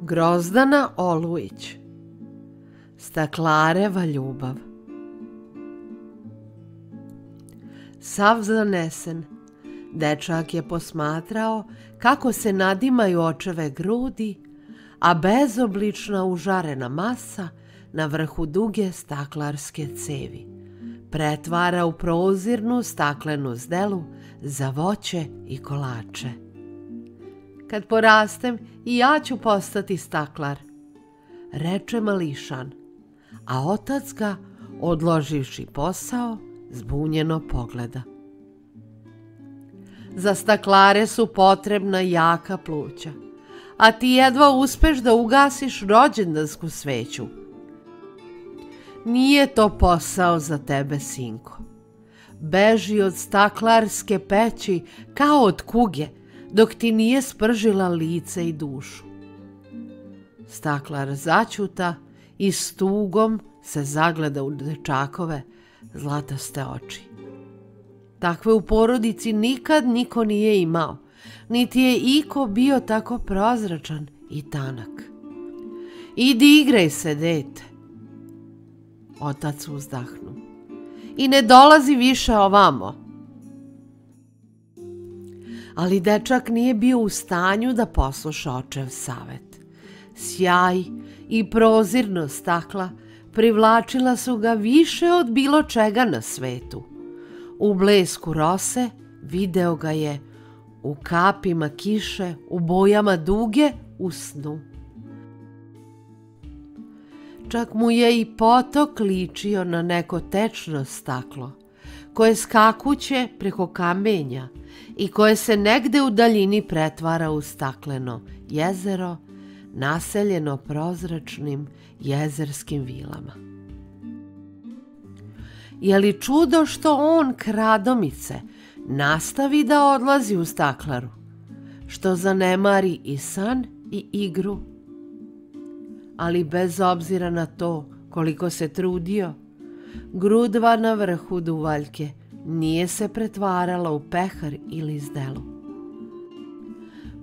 Grozdana Olujić. Staklareva ljubav. Sav zanesen, dečak je posmatrao kako se nadimaju očeve grudi, a bezoblična užarena masa na vrhu duge staklarske cevi pretvara u prozirnu staklenu zdelu za voće i kolače. Kad porastem i ja ću postati staklar, reče mališan, a otac ga, odloživši posao, zbunjeno pogleda. Za staklare su potrebna jaka pluća, a ti jedva uspeš da ugasiš rođendansku sveću. Nije to posao za tebe, sinko. Beži od staklarske peći kao od kuge, dok ti nije spržila lice i dušu. Staklar začuta i s tugom se zagleda u dečakove zlataste oči. Takve u porodici nikad niko nije imao, niti je iko bio tako prozračan i tanak. Idi igraj se, dete. Otac uzdahnu. I ne dolazi više ovamo. Ali dečak nije bio u stanju da posluša očev savet. Sjaj i prozirnost stakla privlačila su ga više od bilo čega na svetu. U blesku rose video ga je, u kapima kiše, u bojama duge, u snu. Čak mu je i potok ličio na neko tečno staklo, koje skakuće preko kamenja i koje se negde u daljini pretvara u stakleno jezero, naseljeno prozračnim jezerskim vilama. Je li čudo što on, kradomice, nastavi da odlazi u staklaru, što zanemari i san i igru? Ali bez obzira na to koliko se trudio, grudva na vrhu duvaljke nije se pretvarala u pehar ili zdelu.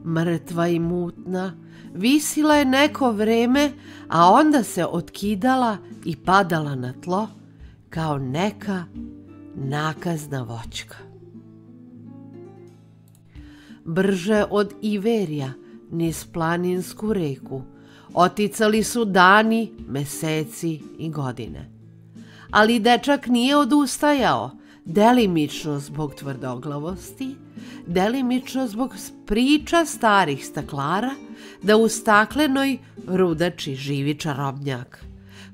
Mrtva i mutna visila je neko vreme, a onda se otkidala i padala na tlo kao neka nakazna voćka. Brže od Iverija niz planinsku reku oticali su dani, meseci i godine. Ali dečak nije odustajao, delimično zbog tvrdoglavosti, delimično zbog priča starih staklara da u staklenoj rudači živi čarobnjak,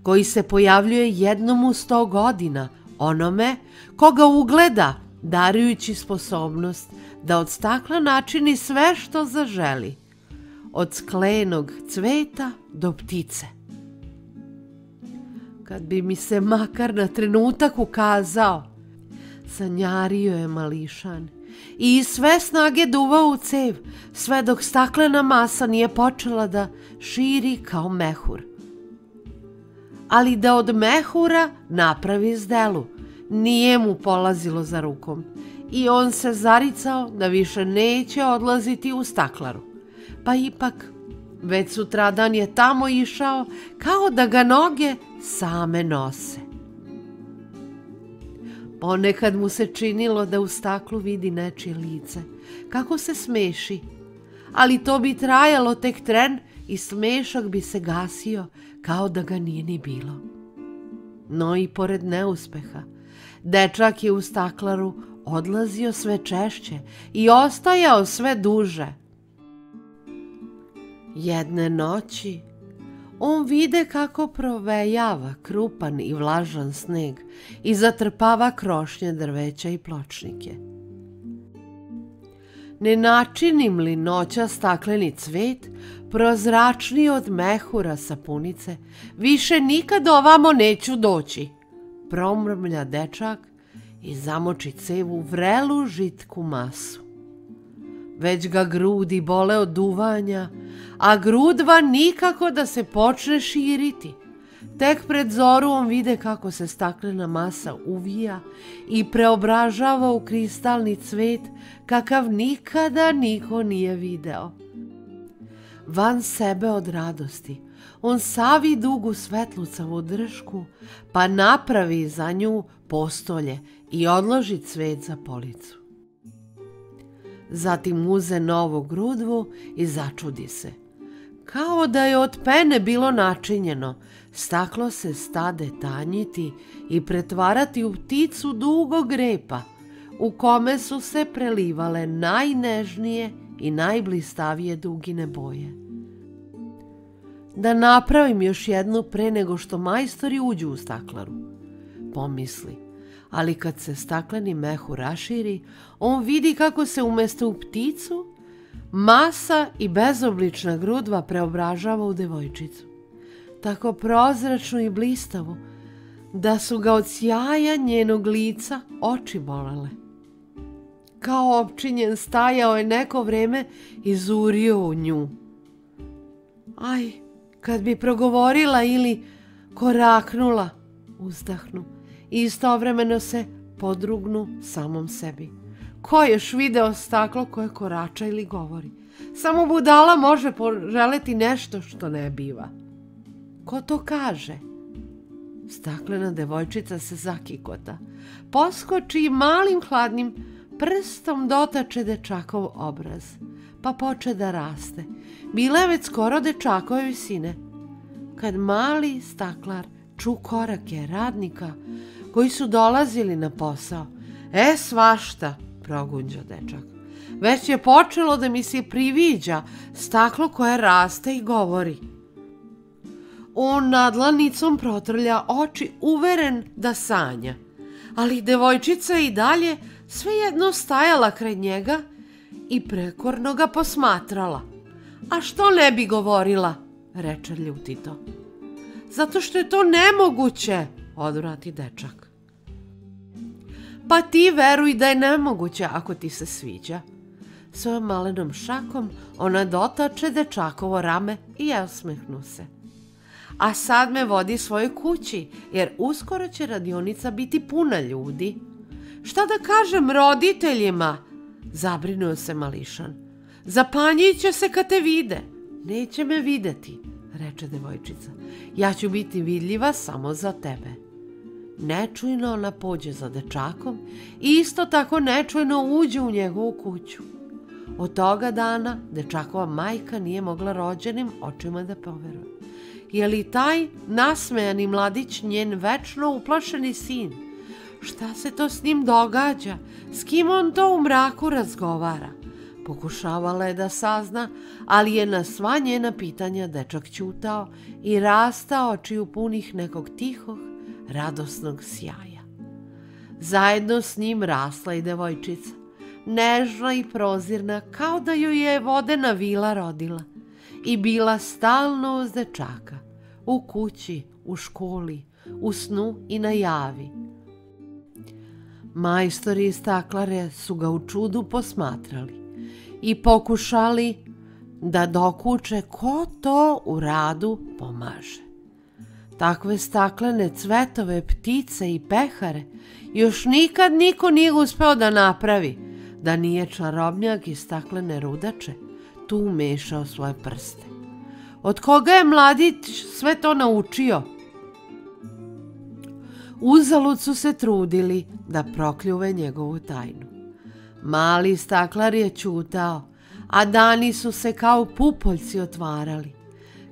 koji se pojavljuje jednom u 100 godina onome koga ugleda, darujući sposobnost da od stakla načini sve što zaželi, od sklenog cveta do ptice. Kad bi mi se makar na trenutak ukazao, sanjario je mališan i iz sve snage duvao u cev, sve dok staklena masa nije počela da širi kao mehur. Ali da od mehura napravi zdelu, nije mu polazilo za rukom i on se zaricao da više neće odlaziti u staklaru. Pa ipak, već sutradan je tamo išao kao da ga noge same nose. Ponekad mu se činilo da u staklu vidi nečije lice, kako se smeši, ali to bi trajalo tek tren i smešak bi se gasio kao da ga nije ni bilo. No i pored neuspeha, dečak je u staklaru odlazio sve češće i ostajao sve duže. Jedne noći on vide kako provejava krupan i vlažan sneg i zatrpava krošnje drveća i pločnike. Ne načinim li noća stakleni cvet, prozračniji od mehura sapunice, više nikad ovamo neću doći, promrmlja dečak i zamoči cev u vrelu žitku masu. Već ga grudi bole od duvanja, a grudva nikako da se počne širiti. Tek pred zoru on vide kako se staklena masa uvija i preobražava u kristalni cvet kakav nikada niko nije video. van sebe od radosti. On savi dugu svetlucavu dršku, pa napravi za nju postolje i odloži cvet za policu. Zatim uze novu grudvu i začudi se. Kao da je od pene bilo načinjeno, staklo se stade tanjiti i pretvarati u pticu dugog repa, u kome su se prelivale najnežnije i najblistavije dugine boje. Da napravim još jednu pre nego što majstori uđu u staklaru, pomisli, ali kad se stakleni mehu raširi, on vidi kako se umjesto u pticu masa i bezoblična grudva preobražava u devojčicu, tako prozračnu i blistavu, da su ga od sjaja njenog lica oči bolele. Kao opčinjen stajao je neko vreme i zurio u nju. Aj, kad bi progovorila ili koraknula, uzdahnu i istovremeno se podrugnu samom sebi. Ko je još video staklo koje korača ili govori? Samo budala može poželeti nešto što ne biva. Ko to kaže? Staklena devojčica se zakikota, poskoči i malim hladnim prstom dotače dečakov obraz, pa poče da raste. Bila je već skoro dečakove visine, kad mali staklar ču korake radnika koji su dolazili na posao. Svašta, progunđa dečak. Već je počelo da mi se priviđa staklo koje raste i govori. On nadlanicom protrlja oči, uveren da sanja, ali devojčica i dalje svejedno stajala kraj njega i prekorno ga posmatrala. A što ne bi govorila, reče ljutito. Zato što je to nemoguće, odvrati dečak. Pa ti veruj da je nemoguće ako ti se sviđa. Svojom malenom šakom ona dotače dečakovo rame i osmehnu se. A sad me vodi svojoj kući, jer uskoro će radionica biti puna ljudi. Šta da kažem roditeljima? Zabrinuo se mališan. Zapanjit će se kad te vide. Neće me videti, reče devojčica. Ja ću biti vidljiva samo za tebe. Nečujno ona pođe za dečakom i isto tako nečujno uđe u njegovu kuću. Od toga dana dečakova majka nije mogla rođenim očima da poveruje. Je li taj nasmejani mladić njen večno uplašeni sin? Šta se to s njim događa? S kim on to u mraku razgovara? Pokušavala je da sazna, ali je na sva njena pitanja dečak ćutao i rastao očiju punih nekog tihog, radosnog sjaja. Zajedno s njim rasla i devojčica, nežna i prozirna, kao da ju je vodena vila rodila, i bila stalno uz dečaka, u kući, u školi, u snu i na javi. Majstori i staklare su ga u čudu posmatrali i pokušali da dokuče ko to u radu pomaže. Takve staklene cvetove, ptice i pehare još nikad niko nije uspeo da napravi, da nije čarobnjak iz staklene rudače tu umešao svoje prste. Od koga je mladić sve to naučio? Uzalud su se trudili da prokljuve njegovu tajnu. Mali staklar je ćutao, a dani su se kao pupoljci otvarali.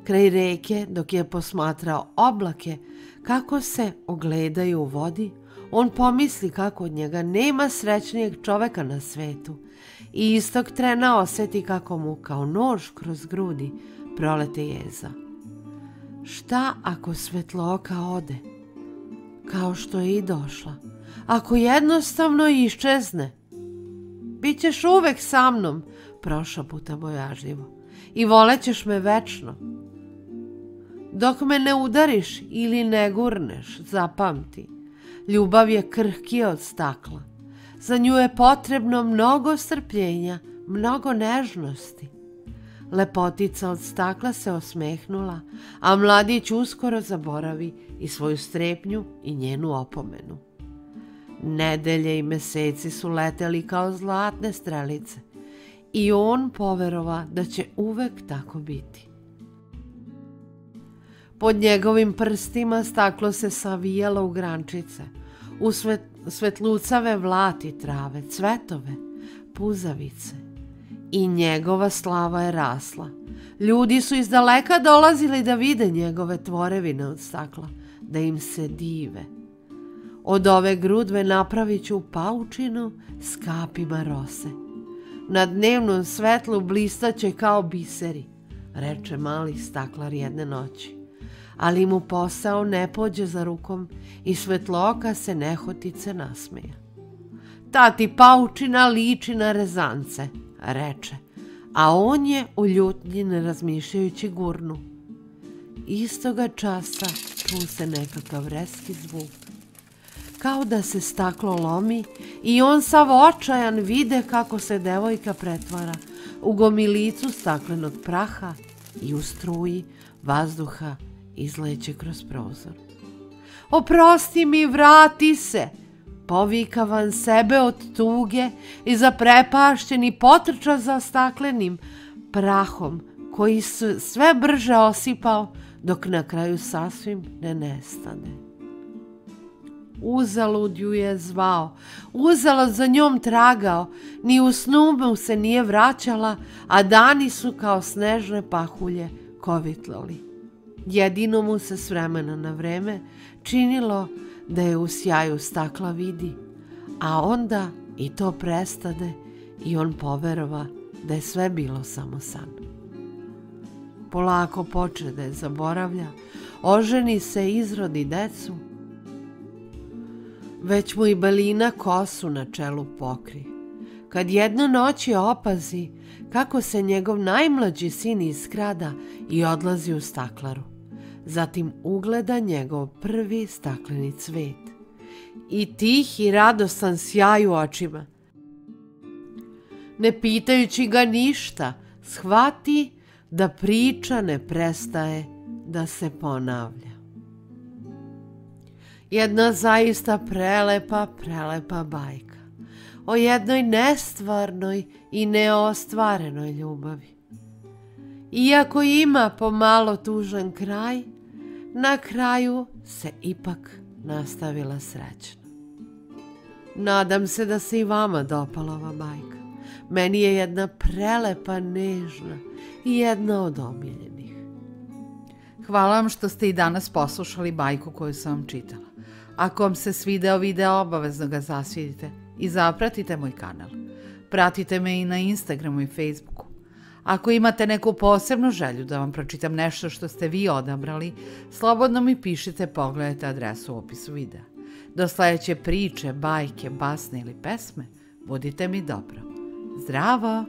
Kraj reke, dok je posmatrao oblake kako se ogledaju u vodi, on pomisli kako od njega nema srećnijeg čoveka na svetu i istog trena osjeti kako mu kao nož kroz grudi prolete jeza. Šta ako svetloka ode, kao što je i došla, ako jednostavno iščezne? Bićeš uvek sa mnom, prošaputa bojažljivo, i volećeš me večno. Dok me ne udariš ili ne gurneš, zapamti, ljubav je krhkija od stakla. Za nju je potrebno mnogo strpljenja, mnogo nežnosti. Lepotica od stakla se osmehnula, a mladić uskoro zaboravi i svoju strepnju i njenu opomenu. Nedelje i meseci su leteli kao zlatne strelice i on poverova da će uvek tako biti. Pod njegovim prstima staklo se savijalo u grančice, u svetlucave vlati trave, cvetove, puzavice. I njegova slava je rasla. Ljudi su iz daleka dolazili da vide njegove tvorevine od stakla, da im se dive. Od ove grudve napravit ću paučinu s kapima rose. Na dnevnom svetlu blistaće kao biseri, reče mali staklar jedne noći. Ali mu posao ne pođe za rukom i Svetloka se nehotice nasmeja. Ta ti paučina liči na rezance, reče, a on je u ljutnji ne razmišljajući gurnu. Istoga časa ču se nekakav rezki zvuk. Kao da se staklo lomi i on sav očajan vide kako se devojka pretvara u gomilicu staklenog praha i u struji vazduha izleće kroz prozor. Oprosti mi, vrati se, povika van sebe od tuge i zaprepašćeni potrča za staklenim prahom koji se sve brže osipao dok na kraju sasvim ne nestane. Uzalud ju je zvao, uzalud za njom tragao, ni u snu mu se nije vraćala, a dani su kao snežne pahulje kovitlali. Jedino mu se s vremena na vreme činilo da je u sjaju stakla vidi, a onda i to prestade i on poverova da je sve bilo samo san. Polako poče da je zaboravlja, oženi se, izrodi decu, već mu i belina kosu na čelu pokri. Kad jedno noći opazi kako se njegov najmlađi sin iskrada i odlazi u staklaru. Zatim ugleda njegov prvi stakleni cvet i tih i radostan sjaj u očima. Ne pitajući ga ništa, shvati da priča ne prestaje da se ponavlja. Jedna zaista prelepa bajka o jednoj nestvarnoj i neostvarenoj ljubavi. Iako ima pomalo tužan kraj, na kraju se ipak nastavila srećno. Nadam se da se i vama dopala ova bajka. Meni je jedna prelepa, nežna i jedna od omiljenih. Hvala vam što ste i danas poslušali bajku koju sam vam čitala. Ako vam se svideo video, obavezno ga zasvidite i zapratite moj kanal. Pratite me i na Instagramu i Facebooku. Ako imate neku posebnu želju da vam pročitam nešto što ste vi odabrali, slobodno mi pišite, pogledajte adresu u opisu videa. Do sledeće priče, bajke, basne ili pesme, budite mi dobro. Zdravo!